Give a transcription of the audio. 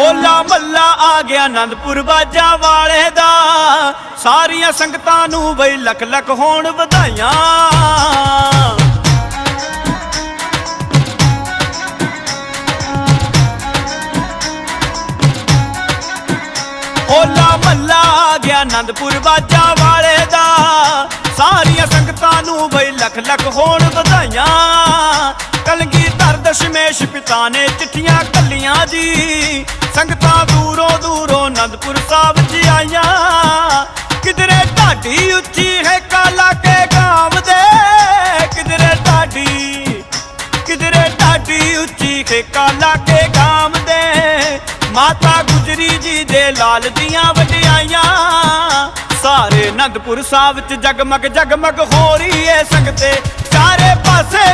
ਹੋਲਾ ਮੱਲਾ ਆ ਗਿਆ ਆਨੰਦਪੁਰ ਬਾਜਾਂ ਵਾਲੇ ਦਾ। ਸਾਰੀਆਂ ਸੰਗਤਾਂ ਨੂੰ ਬਈ ਲੱਖ ਲੱਖ ਹੋਣ ਵਧਾਈਆਂ। ਹੋਲਾ ਮੱਲਾ ਆ ਗਿਆ ਆਨੰਦਪੁਰ ਬਾਜਾਂ ਵਾਲੇ ਦਾ। ਸਾਰੀਆਂ ਸੰਗਤਾਂ ਨੂੰ ਬਈ ਲੱਖ ਲੱਖ ਹੋਣ ਵਧਾਈਆਂ। ਕਲਗੀਧਰ ਦਸ਼ਮੇਸ਼ ਪਿਤਾ ਨੇ ਚਿੱਠੀਆਂ ਕੱਲੀਆਂ ਜੀ। ਸੰਗਤਾਂ ਦੂਰੋਂ ਦੂਰੋਂ ਆਨੰਦਪੁਰ ਸਾਹਿਬ 'ਚ ਆਈਆਂ। ਕਿਧਰੇ ਢਾਡੀ ਉੱਚੀ ਹੈ ਕਾਲਾ ਕੇ ਗਾਮ ਦੇ। ਕਿਧਰੇ ਢਾਡੀ ਉੱਚੀ ਹੈ ਕਾਲਾ ਕੇ ਗਾਮ ਦੇ। ਮਾਤਾ ਗੁਜਰੀ ਜੀ ਦੇ ਲਾਲ ਦੀਆਂ ਵਡਿਆਈਆਂ। ਸਾਰੇ ਆਨੰਦਪੁਰ ਸਾਹਿਬ 'ਚ ਜਗਮਗ ਜਗਮਗ ਹੋ ਰਹੀ ਏ ਸੰਗਤੇ। ਚਾਰੇ ਪਾਸੇ